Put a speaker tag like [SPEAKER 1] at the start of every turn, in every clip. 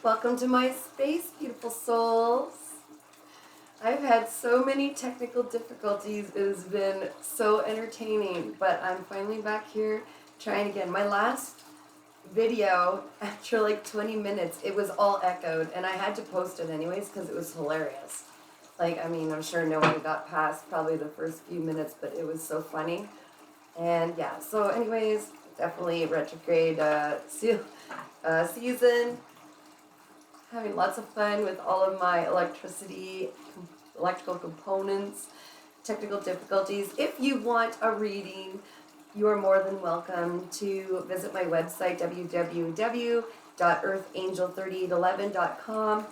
[SPEAKER 1] Welcome to my space, beautiful souls. I've had so many technical difficulties. It has been so entertaining, but I'm finally back here trying again. My last video, after like 20 minutes, it was all echoed, and I had to post it anyways because it was hilarious. I'm sure no one got past probably the first few minutes, but it was so funny. And yeah, so anyways, definitely retrograde season. Having lots of fun with all of my electrical components, technical difficulties. If you want a reading, you are more than welcome to visit my website, www.earthangel3811.com.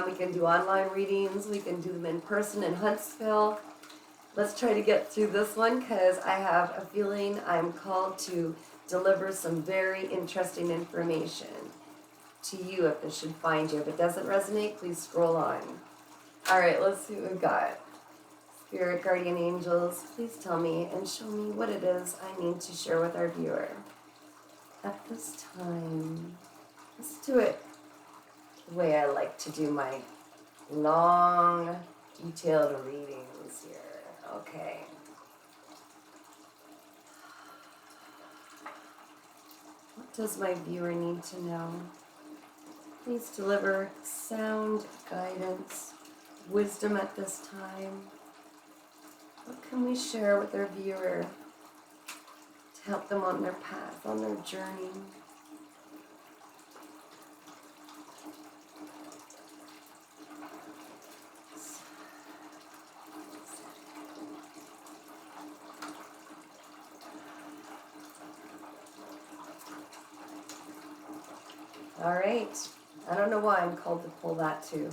[SPEAKER 1] We can do online readings. We can do them in person in Huntsville. Let's try to get through this one because I have a feeling I'm called to deliver some very interesting information to you if this should find you. If it doesn't resonate, please scroll on. All right, let's see what we've got. Spirit guardian angels, please tell me and show me what it is I need to share with our viewer at this time. Let's do it the way I like to do my long, detailed readings here. Okay. What does my viewer need to know? Please deliver sound guidance, wisdom at this time. What can we share with our viewer to help them on their path, on their journey? All right. I don't know why I'm called to pull that too.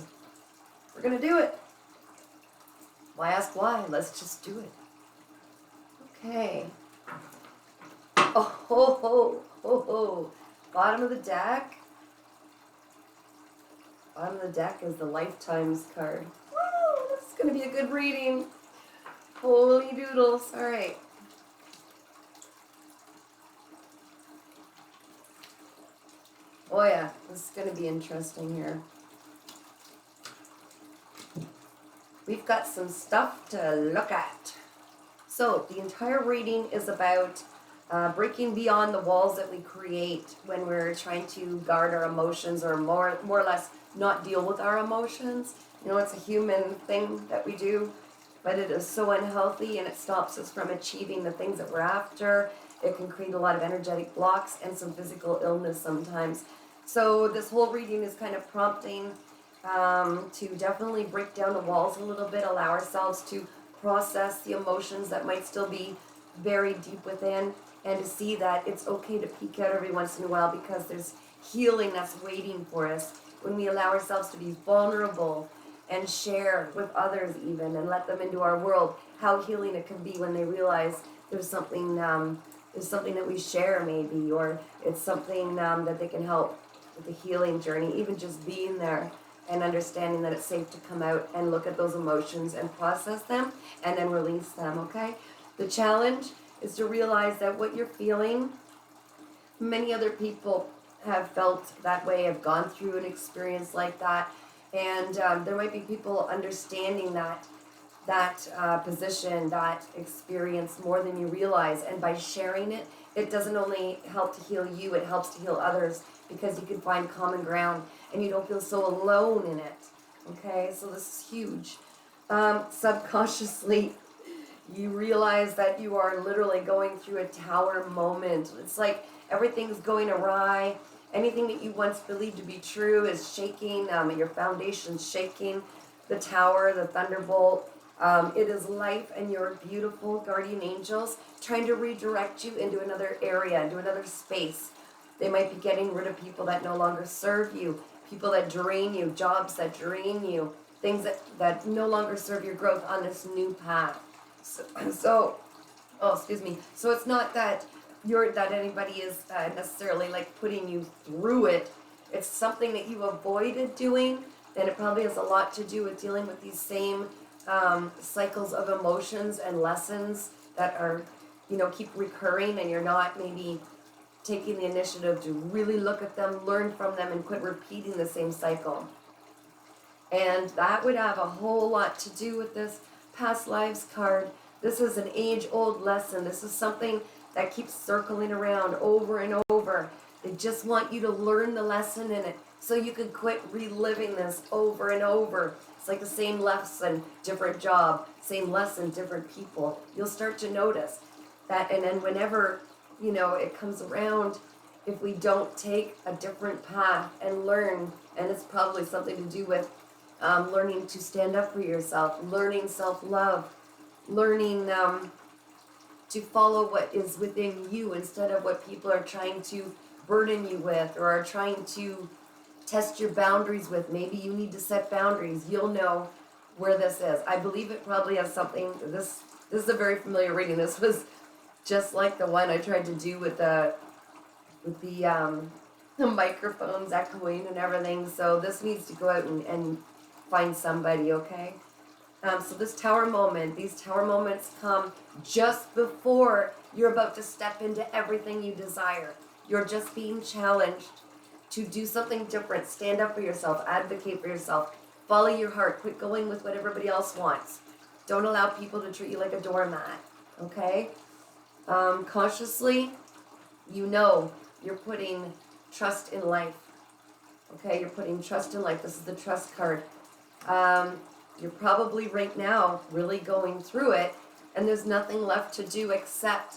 [SPEAKER 1] We're going to do it. Why ask why? Let's just do it. Okay. Oh, ho, ho, ho, ho. Bottom of the deck. Bottom of the deck is the Lifetimes card. Woo! This is going to be a good reading. Holy doodles. All right. Oh yeah, this is going to be interesting here. We've got some stuff to look at. So the entire reading is about breaking beyond the walls that we create when we're trying to guard our emotions, or more or less not deal with our emotions. You know, it's a human thing that we do, but it is so unhealthy and it stops us from achieving the things that we're after. It can create a lot of energetic blocks and some physical illness sometimes. So this whole reading is kind of prompting to definitely break down the walls a little bit, allow ourselves to process the emotions that might still be buried deep within, and to see that it's okay to peek out every once in a while because there's healing that's waiting for us when we allow ourselves to be vulnerable and share with others even, and let them into our world. How healing it can be when they realize there's something that we share maybe, or it's something that they can help with the healing journey, even just being there and understanding that it's safe to come out and look at those emotions and process them and then release them, okay? The challenge is to realize that what you're feeling, many other people have felt that way, have gone through an experience like that, and there might be people understanding that position, that experience more than you realize, and by sharing it, it doesn't only help to heal you, it helps to heal others, because you can find common ground and you don't feel so alone in it. Okay, so this is huge. Subconsciously, you realize that you are literally going through a tower moment. It's like everything's going awry. Anything that you once believed to be true is shaking. Your foundation's shaking. The tower, the thunderbolt. It is life and your beautiful guardian angels trying to redirect you into another area, into another space. They might be getting rid of people that no longer serve you, people that drain you, jobs that drain you, things that no longer serve your growth on this new path. So it's not that anybody is necessarily like putting you through it. It's something that you avoided doing, and it probably has a lot to do with dealing with these same cycles of emotions and lessons that are, keep recurring, and you're not maybe taking the initiative to really look at them, learn from them, and quit repeating the same cycle. And that would have a whole lot to do with this past lives card. This is an age-old lesson. This is something that keeps circling around over and over. They just want you to learn the lesson in it so you can quit reliving this over and over. It's like the same lesson, different job, same lesson, different people. You'll start to notice that, and then whenever, it comes around, if we don't take a different path and learn, and it's probably something to do with learning to stand up for yourself, learning self-love, learning to follow what is within you instead of what people are trying to burden you with or are trying to test your boundaries with. Maybe you need to set boundaries. You'll know where this is. I believe it probably has something, this is a very familiar reading. This was just like the one I tried to do with the microphones echoing and everything. So this needs to go out and find somebody, okay? So this tower moment, these tower moments come just before you're about to step into everything you desire. You're just being challenged to do something different. Stand up for yourself, advocate for yourself, follow your heart, quit going with what everybody else wants. Don't allow people to treat you like a doormat, okay? Consciously, you're putting trust in life, okay? You're putting trust in life. This is the trust card. You're probably right now really going through it, and there's nothing left to do except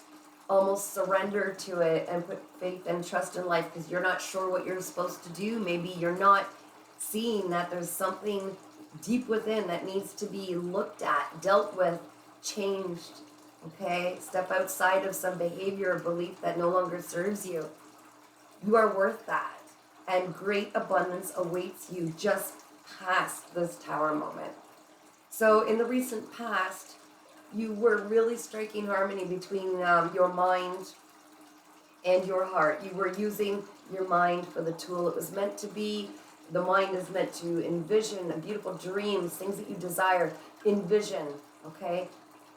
[SPEAKER 1] almost surrender to it and put faith and trust in life because you're not sure what you're supposed to do. Maybe you're not seeing that there's something deep within that needs to be looked at, dealt with, changed, okay? Step outside of some behavior or belief that no longer serves you. You are worth that, and great abundance awaits you just past this tower moment. So in the recent past, you were really striking harmony between your mind and your heart. You were using your mind for the tool it was meant to be. The mind is meant to envision beautiful dreams, things that you desire. Envision, okay?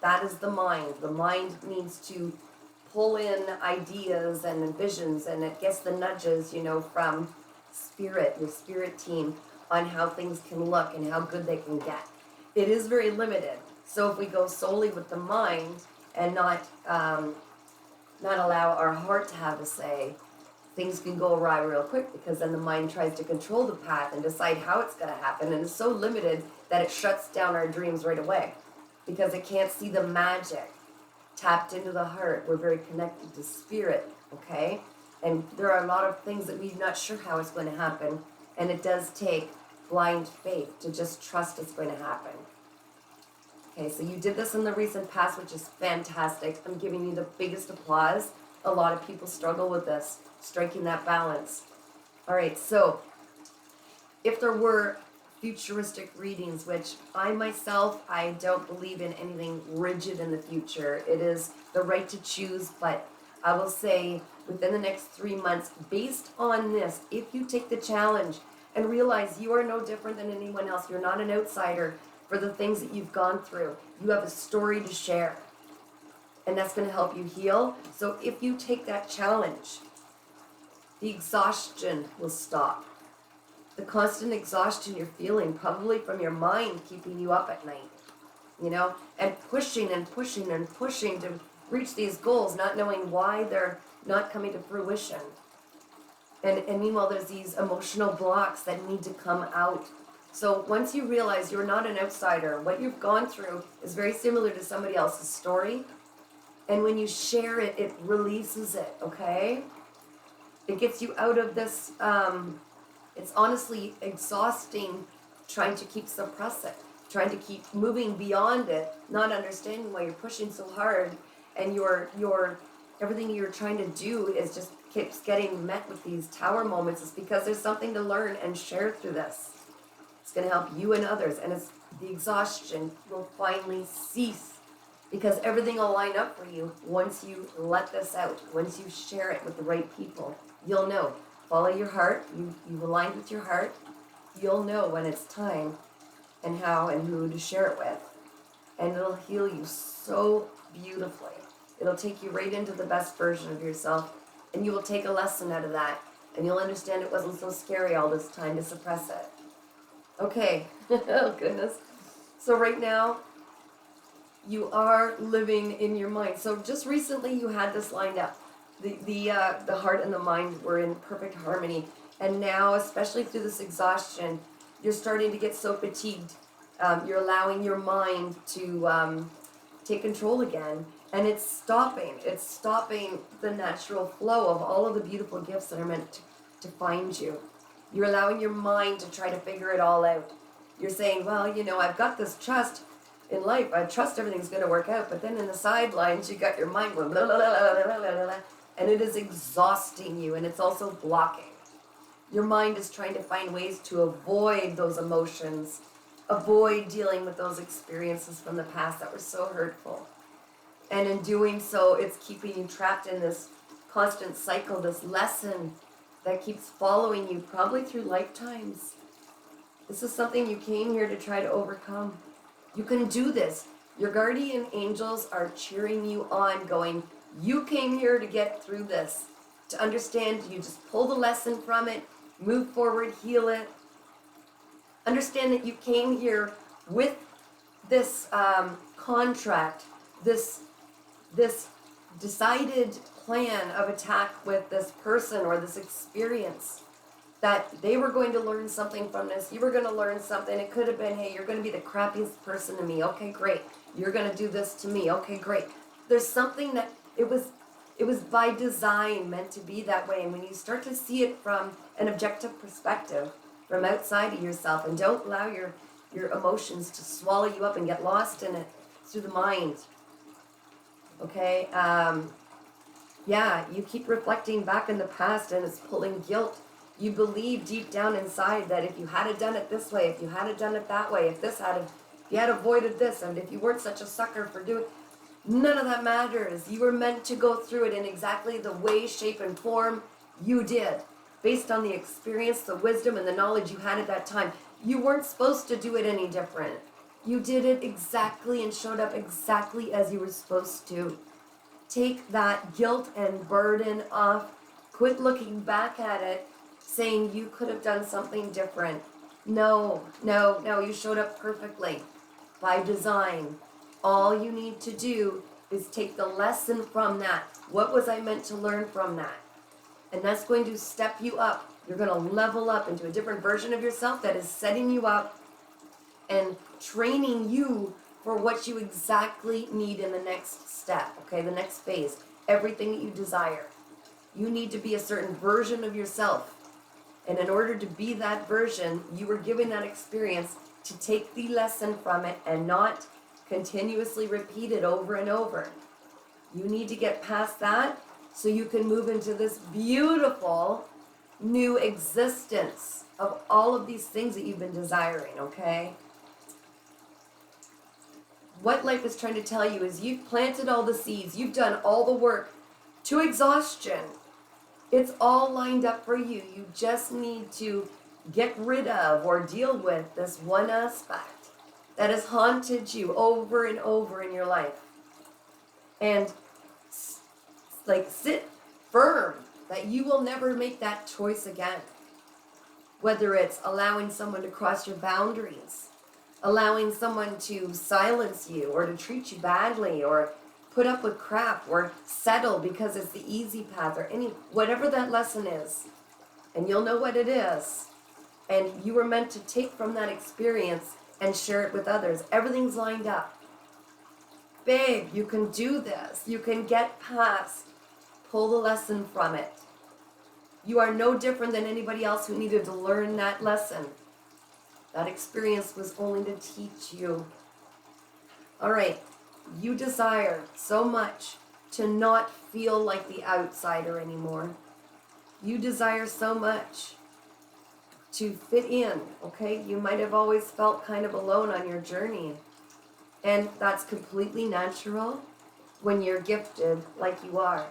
[SPEAKER 1] That is the mind. The mind needs to pull in ideas and visions, and it gets the nudges, from spirit, your spirit team, on how things can look and how good they can get. It is very limited. So if we go solely with the mind and not allow our heart to have a say, things can go awry real quick because then the mind tries to control the path and decide how it's going to happen. And it's so limited that it shuts down our dreams right away because it can't see the magic tapped into the heart. We're very connected to spirit, okay? And there are a lot of things that we're not sure how it's going to happen. And it does take blind faith to just trust it's going to happen. Okay, so you did this in the recent past, which is fantastic. I'm giving you the biggest applause. A lot of people struggle with this, striking that balance. All right, so if there were futuristic readings, which I don't believe in anything rigid in the future. It is the right to choose, but I will say within the next 3 months, based on this, if you take the challenge and realize you are no different than anyone else, you're not an outsider, for the things that you've gone through. You have a story to share, and that's going to help you heal. So if you take that challenge, the exhaustion will stop. The constant exhaustion you're feeling, probably from your mind keeping you up at night, and pushing and pushing and pushing to reach these goals, not knowing why they're not coming to fruition. And meanwhile, there's these emotional blocks that need to come out. So once you realize you're not an outsider, what you've gone through is very similar to somebody else's story. And when you share it, it releases it, okay? It gets you out of this, it's honestly exhausting trying to keep suppress it, trying to keep moving beyond it, not understanding why you're pushing so hard, and your everything you're trying to do is just keeps getting met with these tower moments. It's because there's something to learn and share through this. It's going to help you and others, and the exhaustion will finally cease because everything will line up for you once you let this out, once you share it with the right people. You'll know. Follow your heart. You've aligned with your heart. You'll know when it's time and how and who to share it with. And it'll heal you so beautifully. It'll take you right into the best version of yourself. And you will take a lesson out of that. And you'll understand it wasn't so scary all this time to suppress it. Okay. Oh, goodness. So right now, you are living in your mind. So just recently you had this lined up. The heart and the mind were in perfect harmony. And now, especially through this exhaustion, you're starting to get so fatigued. You're allowing your mind to take control again. And it's stopping. It's stopping the natural flow of all of the beautiful gifts that are meant to find you. You're allowing your mind to try to figure it all out. You're saying, well, you know, I've got this trust in life. I trust everything's going to work out. But then in the sidelines, you got your mind going, blah, blah, blah, blah, blah, blah, blah, and it is exhausting you, and it's also blocking. Your mind is trying to find ways to avoid those emotions, avoid dealing with those experiences from the past that were so hurtful. And in doing so, it's keeping you trapped in this constant cycle, this lesson that keeps following you probably through lifetimes. This is something you came here to try to overcome. You can do this. Your guardian angels are cheering you on, going, you came here to get through this, to understand. You just pull the lesson from it, move forward, heal it. Understand that you came here with this contract, this decided plan of attack with this person or this experience, that they were going to learn something from this. You were going to learn something. It could have been, hey, you're going to be the crappiest person to me. Okay, great. You're going to do this to me. Okay, great. There's something that it was by design meant to be that way. And when you start to see it from an objective perspective, from outside of yourself, and don't allow your emotions to swallow you up and get lost in it through the mind. Okay? You keep reflecting back in the past and it's pulling guilt. You believe deep down inside that if you had done it this way, if you had done it that way, if you had avoided this, and if you weren't such a sucker for doing, none of that matters. You were meant to go through it in exactly the way, shape, and form you did, based on the experience, the wisdom, and the knowledge you had at that time. You weren't supposed to do it any different. You did it exactly and showed up exactly as you were supposed to. Take that guilt and burden off. Quit looking back at it, saying you could have done something different. No, you showed up perfectly by design. All you need to do is take the lesson from that. What was I meant to learn from that? And that's going to step you up. You're going to level up into a different version of yourself that is setting you up and training you for what you exactly need in the next step, okay, the next phase, everything that you desire. You need to be a certain version of yourself. And in order to be that version, you were given that experience to take the lesson from it and not continuously repeat it over and over. You need to get past that so you can move into this beautiful new existence of all of these things that you've been desiring, okay? What life is trying to tell you is you've planted all the seeds, you've done all the work to exhaustion. It's all lined up for you. You just need to get rid of or deal with this one aspect that has haunted you over and over in your life. And sit firm that you will never make that choice again. Whether it's allowing someone to cross your boundaries, allowing someone to silence you or to treat you badly or put up with crap or settle because it's the easy path or whatever that lesson is. And you'll know what it is. And you were meant to take from that experience and share it with others. Everything's lined up. Babe, you can do this. You can get past. Pull the lesson from it. You are no different than anybody else who needed to learn that lesson. That experience was only to teach you. All right, you desire so much to not feel like the outsider anymore. You desire so much to fit in, okay? You might have always felt kind of alone on your journey. And that's completely natural when you're gifted like you are.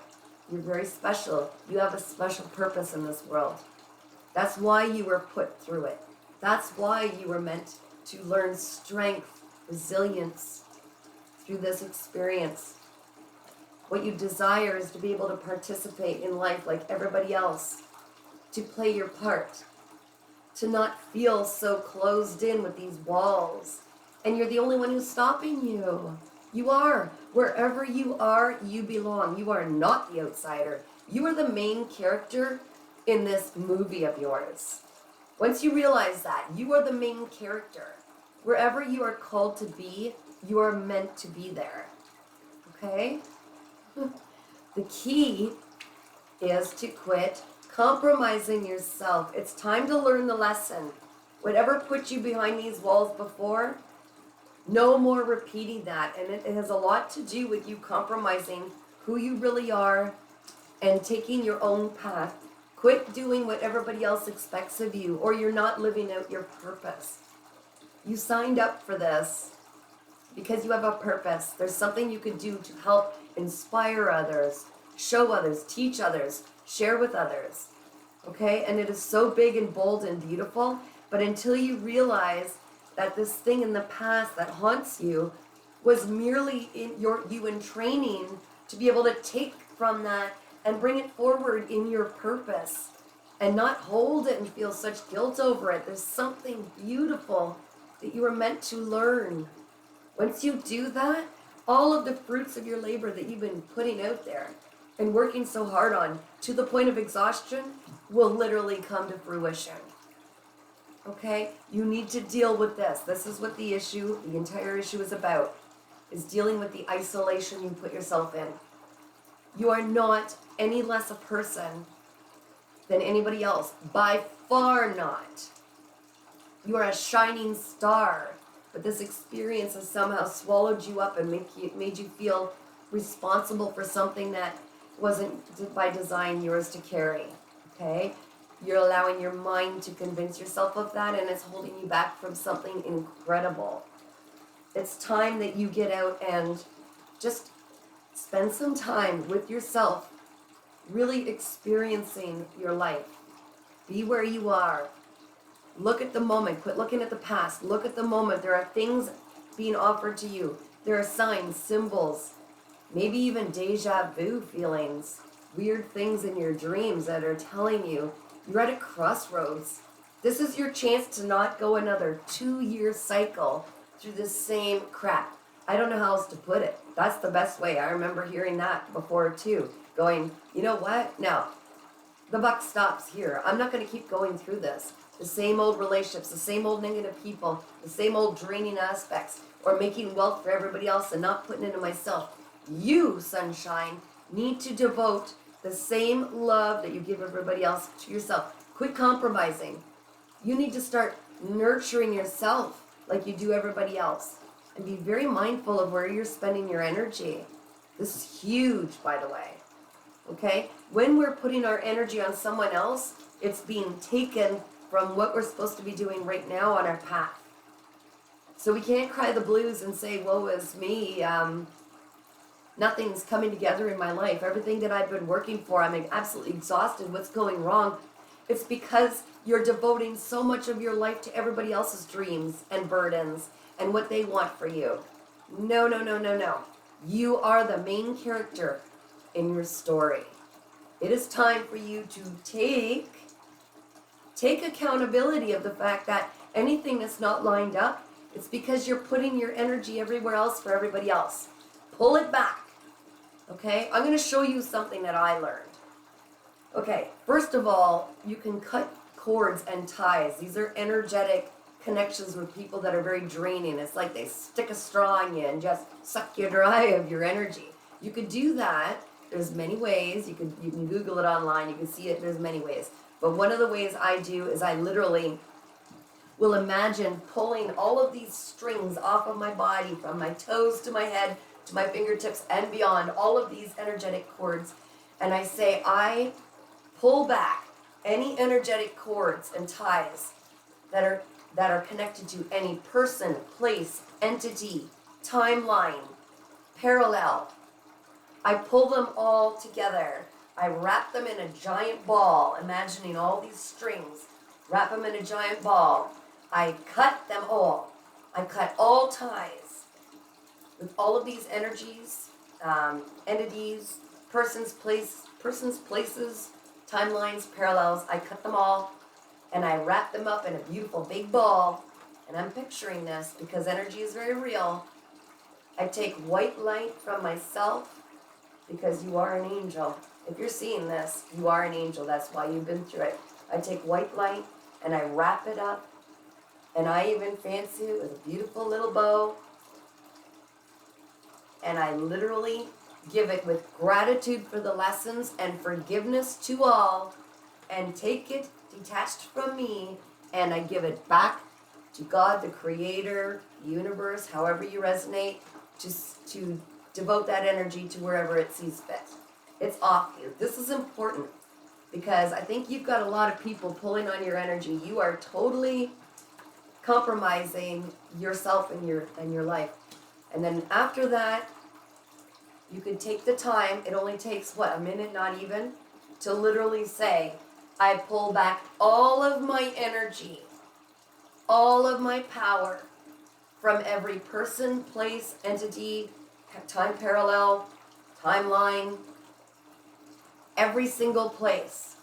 [SPEAKER 1] You're very special. You have a special purpose in this world. That's why you were put through it. That's why you were meant to learn strength, resilience through this experience. What you desire is to be able to participate in life like everybody else, to play your part, to not feel so closed in with these walls. And you're the only one who's stopping you. You are. Wherever you are, you belong. You are not the outsider. You are the main character in this movie of yours. Once you realize that, you are the main character. Wherever you are called to be, you are meant to be there. Okay? The key is to quit compromising yourself. It's time to learn the lesson. Whatever put you behind these walls before, no more repeating that. And it has a lot to do with you compromising who you really are and taking your own path. Quit doing what everybody else expects of you, or you're not living out your purpose. You signed up for this because you have a purpose. There's something you can do to help inspire others, show others, teach others, share with others. Okay? And it is so big and bold and beautiful, but until you realize that this thing in the past that haunts you was merely you in training to be able to take from that and bring it forward in your purpose and not hold it and feel such guilt over it. There's something beautiful that you are meant to learn. Once you do that, all of the fruits of your labor that you've been putting out there and working so hard on to the point of exhaustion will literally come to fruition. Okay? You need to deal with this. This is what the entire issue is about, is dealing with the isolation you put yourself in. You are not any less a person than anybody else. By far not. You are a shining star. But this experience has somehow swallowed you up and made you feel responsible for something that wasn't by design yours to carry. Okay? You're allowing your mind to convince yourself of that, and it's holding you back from something incredible. It's time that you get out and just spend some time with yourself, really experiencing your life. Be where you are. Look at the moment. Quit looking at the past. Look at the moment. There are things being offered to you. There are signs, symbols, maybe even deja vu feelings, weird things in your dreams that are telling you you're at a crossroads. This is your chance to not go another 2-year cycle through the same crap. I don't know how else to put it. That's the best way. I remember hearing that before too. Going, you know what? No, the buck stops here. I'm not going to keep going through this. The same old relationships, the same old negative people, the same old draining aspects, or making wealth for everybody else and not putting it into myself. You, sunshine, need to devote the same love that you give everybody else to yourself. Quit compromising. You need to start nurturing yourself like you do everybody else. And be very mindful of where you're spending your energy. This is huge, by the way. Okay? When we're putting our energy on someone else, it's being taken from what we're supposed to be doing right now on our path. So we can't cry the blues and say, woe is me. Nothing's coming together in my life. Everything that I've been working for, I'm absolutely exhausted. What's going wrong? It's because you're devoting so much of your life to everybody else's dreams and burdens and what they want for you. No, no, no, no, no. You are the main character in your story. It is time for you to take accountability of the fact that anything that's not lined up, it's because you're putting your energy everywhere else for everybody else. Pull it back. Okay? I'm going to show you something that I learned. Okay, first of all, you can cut cords and ties. These are energetic connections with people that are very draining. It's like they stick a straw in you and just suck you dry of your energy. You could do that. There's many ways. You can Google it online. You can see it. There's many ways. But one of the ways I do is I literally will imagine pulling all of these strings off of my body, from my toes to my head to my fingertips and beyond, all of these energetic cords. And I say, I pull back any energetic cords and ties that are connected to any person, place, entity, timeline, parallel. I pull them all together. I wrap them in a giant ball, imagining all these strings. Wrap them in a giant ball. I cut them all. I cut all ties with all of these energies entities, persons, places, timelines, parallels. I cut them all and I wrap them up in a beautiful big ball. And I'm picturing this because energy is very real. I take white light from myself because you are an angel. If you're seeing this, you are an angel. That's why you've been through it. I take white light and I wrap it up. And I even fancy it with a beautiful little bow. And I literally give it with gratitude for the lessons and forgiveness to all, and take it detached from me, and I give it back to God, the Creator, universe, however you resonate, to devote that energy to wherever it sees fit. It's off you. This is important because I think you've got a lot of people pulling on your energy. You are totally compromising yourself and your life. And then after that, you can take the time. It only takes, what, a minute, not even, to literally say, I pull back all of my energy, all of my power from every person, place, entity, time parallel, timeline, every single place.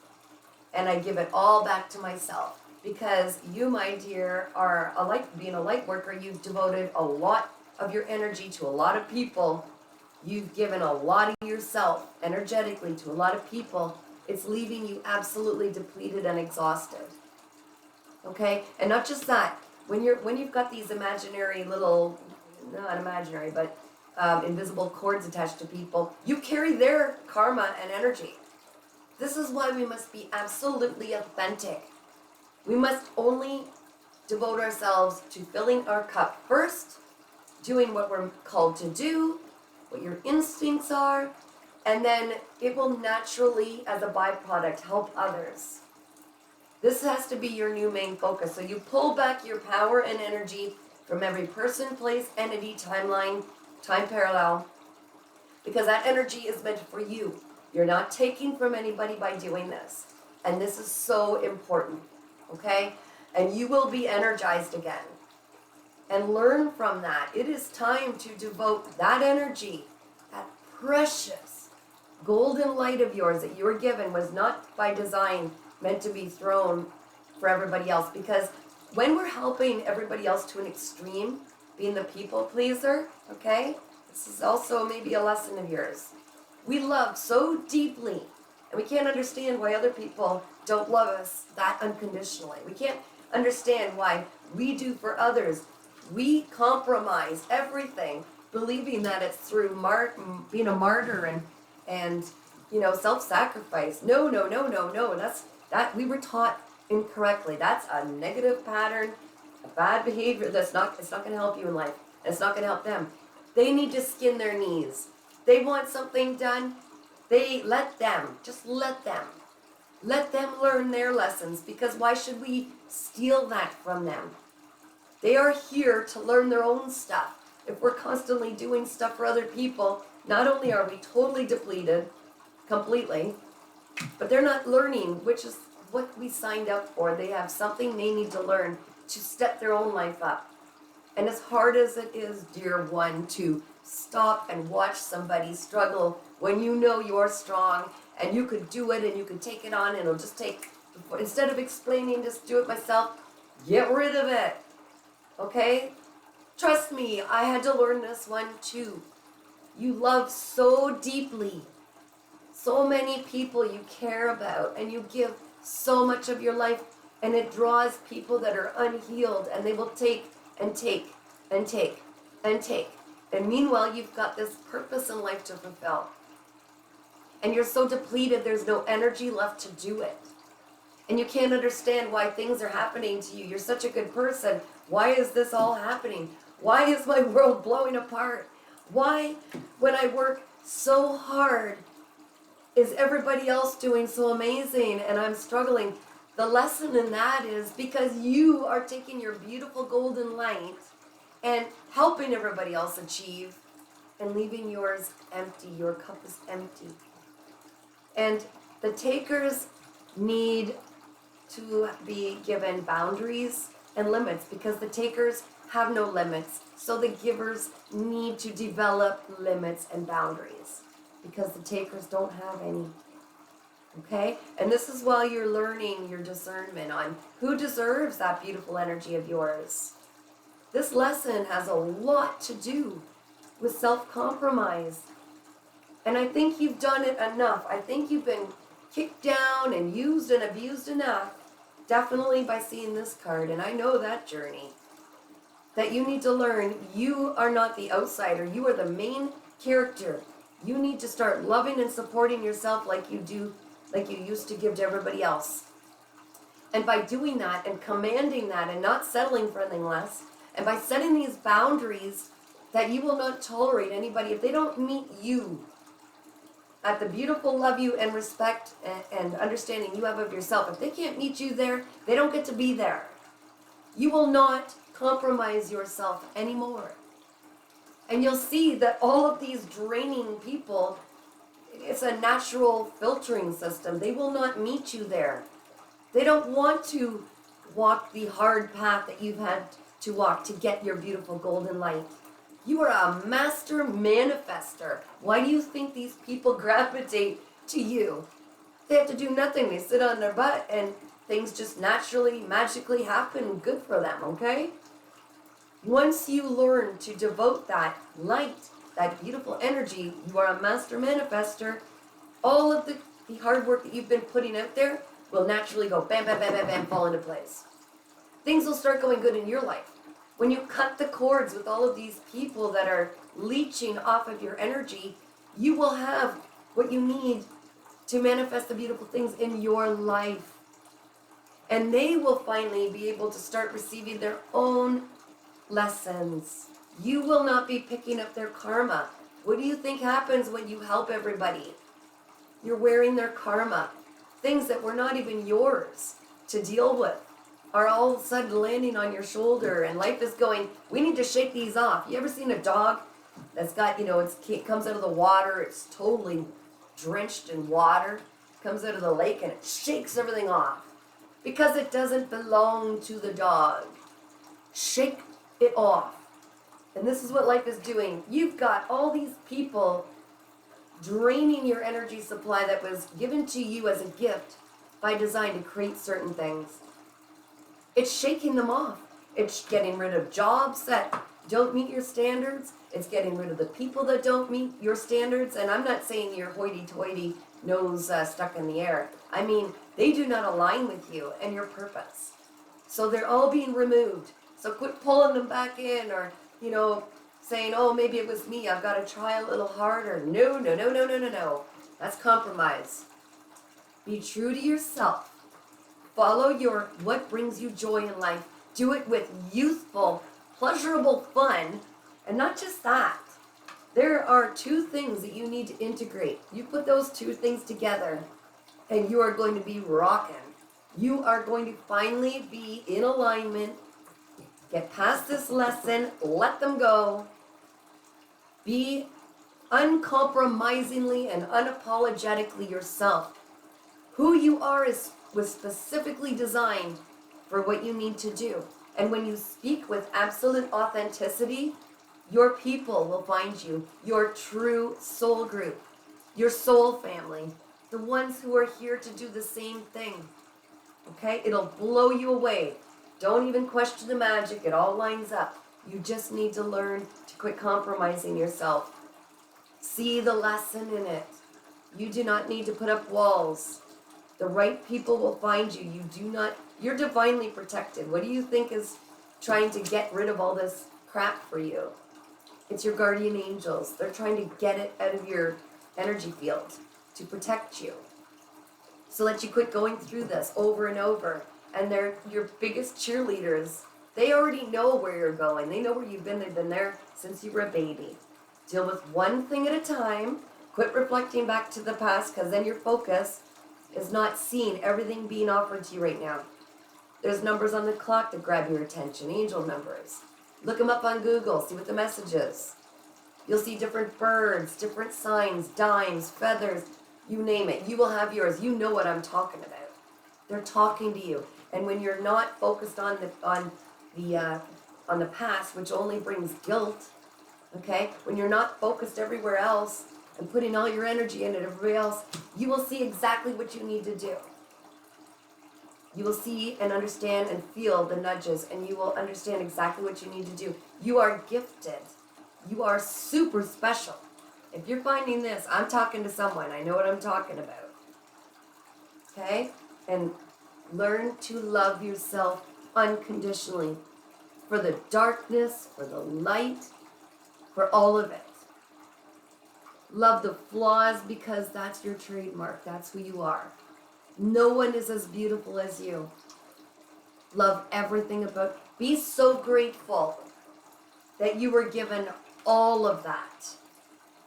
[SPEAKER 1] And I give it all back to myself. Because you, my dear, are being a light worker. You've devoted a lot of your energy to a lot of people. You've given a lot of yourself energetically to a lot of people. It's leaving you absolutely depleted and exhausted. Okay? And not just that. When you've got these imaginary little, not imaginary, but invisible cords attached to people, you carry their karma and energy. This is why we must be absolutely authentic. We must only devote ourselves to filling our cup first, doing what we're called to do, what your instincts are, and then it will naturally, as a byproduct, help others. This has to be your new main focus. So you pull back your power and energy from every person, place, entity, timeline, time parallel, because that energy is meant for you. You're not taking from anybody by doing this. And this is so important, okay? And you will be energized again. And learn from that. It is time to devote that energy, that precious golden light of yours that you were given was not by design meant to be thrown for everybody else. Because when we're helping everybody else to an extreme, being the people pleaser, okay? This is also maybe a lesson of yours. We love so deeply, and we can't understand why other people don't love us that unconditionally. We can't understand why we do for others. We compromise everything, believing that it's through being a martyr and self-sacrifice. No. That we were taught incorrectly. That's a negative pattern, a bad behavior. It's not going to help you in life. And it's not going to help them. They need to skin their knees. They want something done. Let them learn their lessons, because why should we steal that from them? They are here to learn their own stuff. If we're constantly doing stuff for other people, not only are we totally depleted, completely, but they're not learning, which is what we signed up for. They have something they need to learn to step their own life up. And as hard as it is, dear one, to stop and watch somebody struggle when you know you're strong and you could do it and you could take it on, and it'll just take, instead of explaining, just do it myself, get rid of it. Okay? Trust me, I had to learn this one too. You love so deeply, so many people you care about, and you give so much of your life, and it draws people that are unhealed, and they will take and take and take and take. And meanwhile, you've got this purpose in life to fulfill. And you're so depleted, there's no energy left to do it. And you can't understand why things are happening to you. You're such a good person. Why is this all happening? Why is my world blowing apart? Why, when I work so hard, is everybody else doing so amazing and I'm struggling? The lesson in that is because you are taking your beautiful golden light and helping everybody else achieve and leaving yours empty. Your cup is empty. And the takers need to be given boundaries and limits, because the takers have no limits. So the givers need to develop limits and boundaries because the takers don't have any. Okay? And this is while you're learning your discernment on who deserves that beautiful energy of yours. This lesson has a lot to do with self-compromise. And I think you've done it enough. I think you've been kicked down and used and abused enough, definitely by seeing this card. And I know that journey. That you need to learn you are not the outsider. You are the main character. You need to start loving and supporting yourself like you do, like you used to give to everybody else. And by doing that and commanding that and not settling for anything less, and by setting these boundaries that you will not tolerate anybody if they don't meet you at the beautiful love you and respect and understanding you have of yourself. If they can't meet you there, they don't get to be there. You will not compromise yourself anymore. And you'll see that all of these draining people, it's a natural filtering system. They will not meet you there. They don't want to walk the hard path that you've had to walk to get your beautiful golden light. You are a master manifester. Why do you think these people gravitate to you? They have to do nothing. They sit on their butt and things just naturally, magically happen. Good for them, okay? Once you learn to devote that light, that beautiful energy, you are a master manifester. All of the hard work that you've been putting out there will naturally go bam, bam, bam, bam, bam, fall into place. Things will start going good in your life. When you cut the cords with all of these people that are leeching off of your energy, you will have what you need to manifest the beautiful things in your life. And they will finally be able to start receiving their own lessons. You will not be picking up their karma. What do you think happens when you help everybody? You're wearing their karma. Things that were not even yours to deal with are all of a sudden landing on your shoulder, and life is going, we need to shake these off. You ever seen a dog that's got, it comes out of the water, it's totally drenched in water, comes out of the lake and it shakes everything off because it doesn't belong to the dog. Shake it off. And this is what life is doing. You've got all these people draining your energy supply that was given to you as a gift by design to create certain things. It's shaking them off. It's getting rid of jobs that don't meet your standards. It's getting rid of the people that don't meet your standards. And I'm not saying your hoity-toity nose stuck in the air. I mean, they do not align with you and your purpose. So they're all being removed. So quit pulling them back in or, saying, oh, maybe it was me. I've got to try a little harder. No, no, no, no, no, no, no. That's compromise. Be true to yourself. Follow what brings you joy in life. Do it with youthful, pleasurable fun. And not just that. There are two things that you need to integrate. You put those two things together and you are going to be rocking. You are going to finally be in alignment. Get past this lesson. Let them go. Be uncompromisingly and unapologetically yourself. Who you are was specifically designed for what you need to do. And when you speak with absolute authenticity, your people will find you, your true soul group, your soul family, the ones who are here to do the same thing. Okay? It'll blow you away. Don't even question the magic. It all lines up. You just need to learn to quit compromising yourself. See the lesson in it. You do not need to put up walls. The right people will find you. You're divinely protected. What do you think is trying to get rid of all this crap for you? It's your guardian angels. They're trying to get it out of your energy field to protect you. So that you quit going through this over and over. And they're your biggest cheerleaders. They already know where you're going. They know where you've been. They've been there since you were a baby. Deal with one thing at a time. Quit reflecting back to the past because then your focus is not seeing everything being offered to you right now. There's numbers on the clock that grab your attention. Angel numbers. Look them up on Google. See what the message is. You'll see different birds, different signs, dimes, feathers. You name it. You will have yours. You know what I'm talking about. They're talking to you. And when you're not focused on the on the past, which only brings guilt, okay? When you're not focused everywhere else and putting all your energy into everybody else, you will see exactly what you need to do. You will see and understand and feel the nudges, and you will understand exactly what you need to do. You are gifted. You are super special. If you're finding this, I'm talking to someone. I know what I'm talking about. Okay? And learn to love yourself unconditionally for the darkness, for the light, for all of it. Love the flaws because that's your trademark. That's who you are. No one is as beautiful as you. Love everything about. Be so grateful that you were given all of that.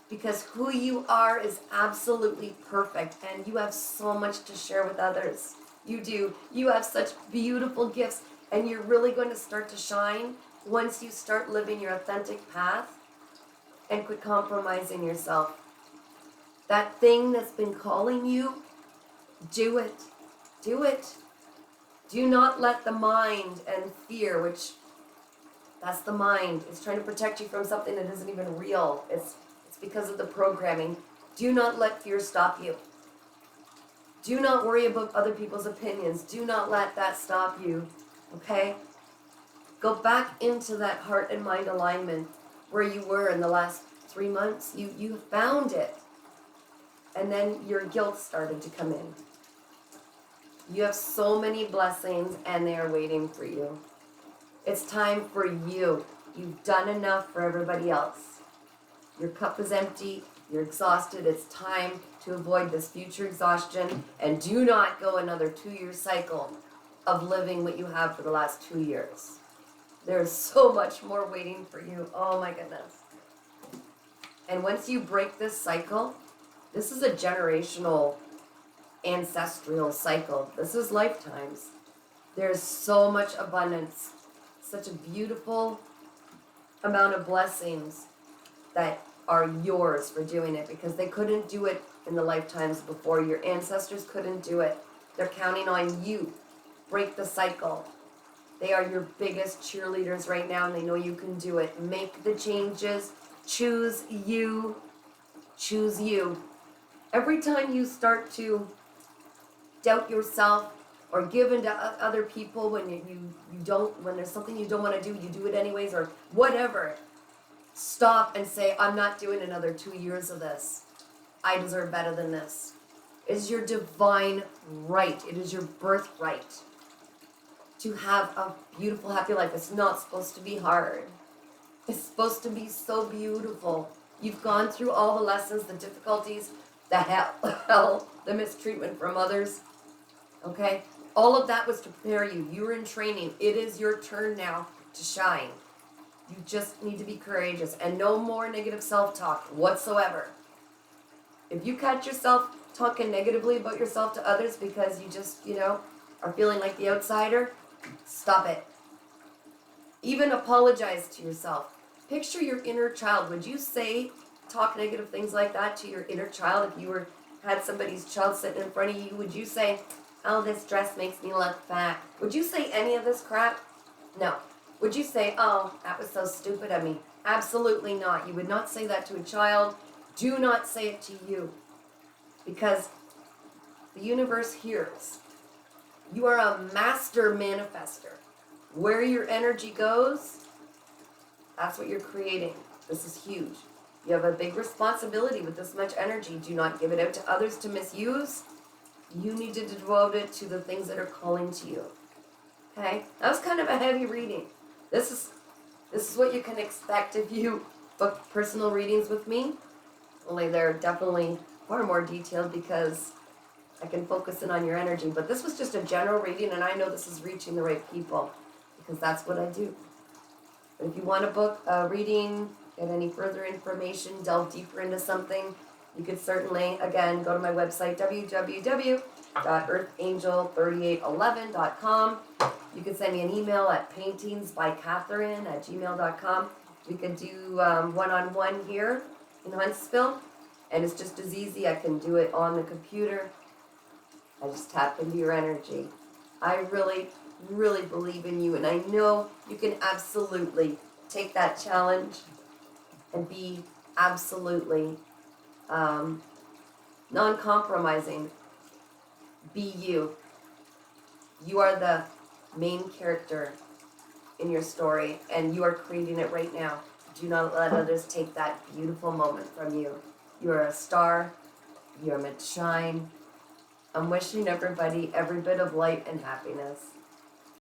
[SPEAKER 1] Because who you are is absolutely perfect, and you have so much to share with others. You do. You have such beautiful gifts, and you're really going to start to shine once you start living your authentic path and quit compromising yourself. That thing that's been calling you, do it. Do it. Do not let the mind and fear, which that's the mind, it's trying to protect you from something that isn't even real. It's because of the programming. Do not let fear stop you. Do not worry about other people's opinions. Do not let that stop you. Okay? Go back into that heart and mind alignment where you were in the last 3 months. You found it. And then your guilt started to come in. You have so many blessings, and they are waiting for you. It's time for you. You've done enough for everybody else. Your cup is empty. You're exhausted. It's time to avoid this future exhaustion, and do not go another 2-year cycle of living what you have for the last 2 years. There's so much more waiting for you. Oh my goodness. And once you break this cycle, this is a generational, ancestral cycle. This is lifetimes. There's so much abundance, such a beautiful amount of blessings that are yours for doing it, because they couldn't do it in the lifetimes before. Your ancestors couldn't do it. They're counting on you. Break the cycle. They are your biggest cheerleaders right now, and they know you can do it. Make the changes. Choose you. Choose you. Every time you start to doubt yourself or give into other people when you don't, when there's something you don't want to do, you do it anyways, or whatever, stop and say, I'm not doing another 2 years of this. I deserve better than this. It is your divine right. It is your birthright to have a beautiful, happy life. It's not supposed to be hard. It's supposed to be so beautiful. You've gone through all the lessons, the difficulties, the hell, the mistreatment from others. Okay? All of that was to prepare you. You were in training. It is your turn now to shine. You just need to be courageous, and no more negative self-talk whatsoever. If you catch yourself talking negatively about yourself to others because you just, are feeling like the outsider, stop it. Even apologize to yourself. Picture your inner child. Would you talk negative things like that to your inner child if you had somebody's child sitting in front of you? Would you say, oh, this dress makes me look fat? Would you say any of this crap? No. Would you say, oh, that was so stupid of me? Absolutely not. You would not say that to a child. Do not say it to you. Because the universe hears. You are a master manifester. Where your energy goes, that's what you're creating. This is huge. You have a big responsibility with this much energy. Do not give it out to others to misuse. You need to devote it to the things that are calling to you. Okay? That was kind of a heavy reading. This is what you can expect if you book personal readings with me. Only they're definitely far more detailed because I can focus in on your energy. But this was just a general reading, and I know this is reaching the right people because that's what I do. But if you want to book a reading, get any further information, delve deeper into something, you could certainly, again, go to my website, www.earthangel3811.com. You can send me an email at paintingsbycatherine@gmail.com. We could do one-on-one here in Huntsville, and it's just as easy. I can do it on the computer. I just tap into your energy. I really really believe in you, and I know you can absolutely take that challenge and be absolutely non-compromising. Be you. You are the main character in your story, and you are creating it right now. Do not let others take that beautiful moment from you. You are a star. You are meant to shine. I'm wishing everybody every bit of light and happiness.